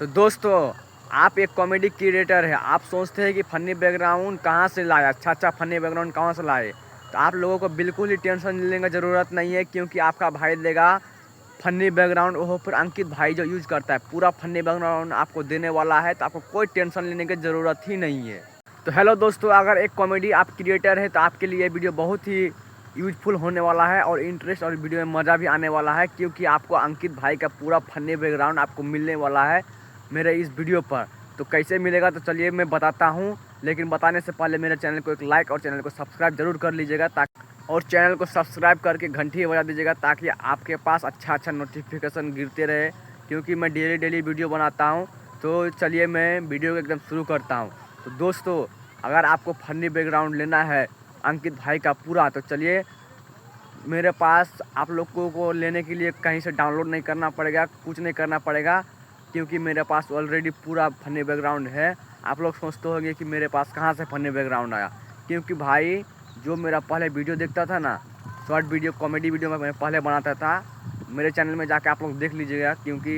तो दोस्तों, आप एक कॉमेडी क्रिएटर है, आप सोचते हैं कि फ़नी बैकग्राउंड कहाँ से लाए, अच्छा फ़नी बैकग्राउंड कहाँ से लाए। तो आप लोगों को बिल्कुल ही टेंशन लेने की ज़रूरत नहीं है, क्योंकि आपका भाई देगा फ़नी बैकग्राउंड। वो फिर अंकित भाई जो यूज़ करता है, पूरा फ़नी बैकग्राउंड आपको देने वाला है, तो आपको कोई टेंशन लेने की ज़रूरत ही नहीं है। तो हेलो दोस्तों, अगर एक कॉमेडी आप क्रिएटर है तो आपके लिए वीडियो बहुत ही यूजफुल होने वाला है और इंटरेस्ट और वीडियो में मज़ा भी आने वाला है, क्योंकि आपको अंकित भाई का पूरा फ़नी बैकग्राउंड आपको मिलने वाला है मेरे इस वीडियो पर। तो कैसे मिलेगा तो चलिए मैं बताता हूँ, लेकिन बताने से पहले मेरे चैनल को एक लाइक और चैनल को सब्सक्राइब जरूर कर लीजिएगा, और चैनल को सब्सक्राइब करके घंटी बजा दीजिएगा, ताकि आपके पास अच्छा नोटिफिकेशन गिरते रहे, क्योंकि मैं डेली वीडियो बनाता हूँ। तो चलिए मैं वीडियो को एकदम शुरू करता हूँ। तो दोस्तों, अगर आपको फ़नी बैकग्राउंड लेना है अंकित भाई का पूरा, तो चलिए मेरे पास आप लोगों को लेने के लिए कहीं से डाउनलोड नहीं करना पड़ेगा, कुछ नहीं करना पड़ेगा, क्योंकि मेरे पास ऑलरेडी पूरा फ़नी बैकग्राउंड है। आप लोग सोचते होंगे कि मेरे पास कहाँ से फ़नी बैकग्राउंड आया, क्योंकि भाई जो मेरा पहले वीडियो देखता था ना, शॉर्ट वीडियो कॉमेडी वीडियो में मैं पहले बनाता था, मेरे चैनल में जाके आप लोग देख लीजिएगा, क्योंकि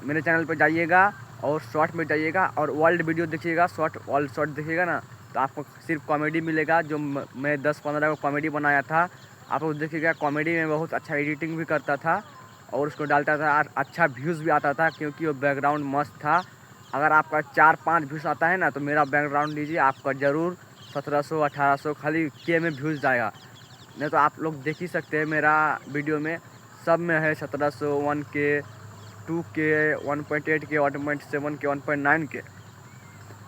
मेरे चैनल पर जाइएगा और शॉर्ट में जाइएगा और वर्ल्ड वीडियो देखिएगा, वर्ल्ड शॉर्ट देखिएगा ना, तो आपको सिर्फ कॉमेडी मिलेगा। जो मैं 10-15 को कॉमेडी बनाया था, आप लोग देखिएगा। कॉमेडी में बहुत अच्छा एडिटिंग भी करता था और उसको डालता था, अच्छा व्यूज़ भी आता था, क्योंकि वो बैकग्राउंड मस्त था। अगर आपका 4-5 व्यूज़ आता है ना, तो मेरा बैकग्राउंड लीजिए, आपका ज़रूर 1700-1800 खाली के में व्यूज़ जाएगा। नहीं तो आप लोग देख ही सकते हैं, मेरा वीडियो में सब में है 1700, 1K, 2K, 1.8K, 1.7K, 1.9 के,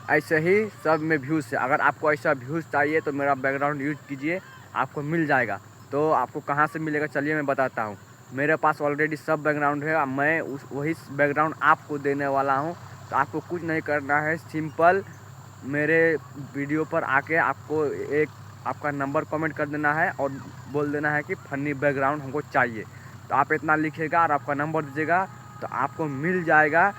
ऐसे ही सब में व्यूज़ है। अगर आपको ऐसा व्यूज़ चाहिए तो मेरा बैकग्राउंड यूज कीजिए, आपको मिल जाएगा। तो आपको कहाँ से मिलेगा चलिए मैं बताता हूँ। मेरे पास ऑलरेडी सब बैकग्राउंड है, मैं वही बैकग्राउंड आपको देने वाला हूँ। तो आपको कुछ नहीं करना है, सिंपल मेरे वीडियो पर आके आपको एक आपका नंबर कमेंट कर देना है और बोल देना है कि फ़नी बैकग्राउंड हमको चाहिए। तो आप इतना लिखिएगा और आपका नंबर दीजिएगा, तो आपको मिल जाएगा।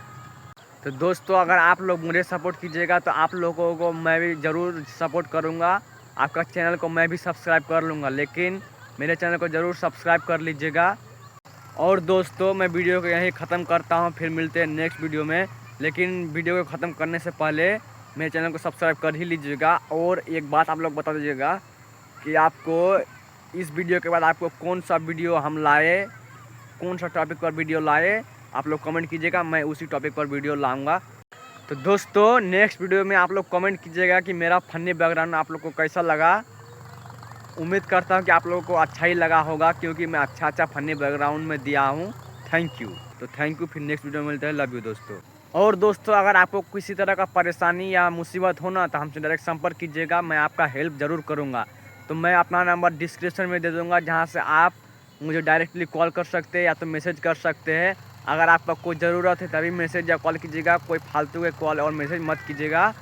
तो दोस्तों, अगर आप लोग मुझे सपोर्ट कीजिएगा तो आप लोगों को मैं भी ज़रूर सपोर्ट करूँगा, आपका चैनल को मैं भी सब्सक्राइब कर लूँगा, लेकिन मेरे चैनल को ज़रूर सब्सक्राइब कर लीजिएगा। और दोस्तों, मैं वीडियो को यहीं ख़त्म करता हूँ, फिर मिलते हैं नेक्स्ट वीडियो में। लेकिन वीडियो को ख़त्म करने से पहले मेरे चैनल को सब्सक्राइब कर ही लीजिएगा। और एक बात आप लोग बता दीजिएगा कि आपको इस वीडियो के बाद आपको कौन सा वीडियो हम लाए, कौन सा टॉपिक पर वीडियो लाए, आप लोग कमेंट कीजिएगा, मैं उसी टॉपिक पर वीडियो लाऊंगा। तो दोस्तों, नेक्स्ट वीडियो में आप लोग कमेंट कीजिएगा कि मेरा फ़नी बैकग्राउंड आप लोग को कैसा लगा। उम्मीद करता हूँ कि आप लोगों को अच्छा ही लगा होगा, क्योंकि मैं अच्छा फ़नी बैकग्राउंड में दिया हूँ। Thank you. तो थैंक यू, फिर नेक्स्ट वीडियो में मिलते हैं। लव यू दोस्तों। और दोस्तों, अगर आपको किसी तरह का परेशानी या मुसीबत हो ना, तो हमसे डायरेक्ट संपर्क कीजिएगा, मैं आपका हेल्प ज़रूर करूँगा। तो मैं अपना नंबर डिस्क्रिप्शन में दे दूँगा, जहाँ से आप मुझे डायरेक्टली कॉल कर सकते हैं या तो मैसेज कर सकते हैं। अगर आपका कोई ज़रूरत है तभी मैसेज या कॉल कीजिएगा, कोई फालतू के कॉल और मैसेज मत कीजिएगा।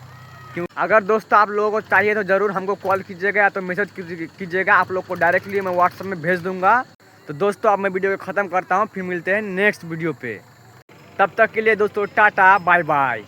क्यों, अगर दोस्तों आप लोगों को चाहिए तो ज़रूर हमको कॉल कीजिएगा या तो मैसेज कीजिएगा, आप लोग को डायरेक्टली मैं व्हाट्सएप में भेज दूँगा। तो दोस्तों, अब मैं वीडियो को ख़त्म करता हूँ, फिर मिलते हैं नेक्स्ट वीडियो पे। तब तक के लिए दोस्तों, टाटा बाय बाय।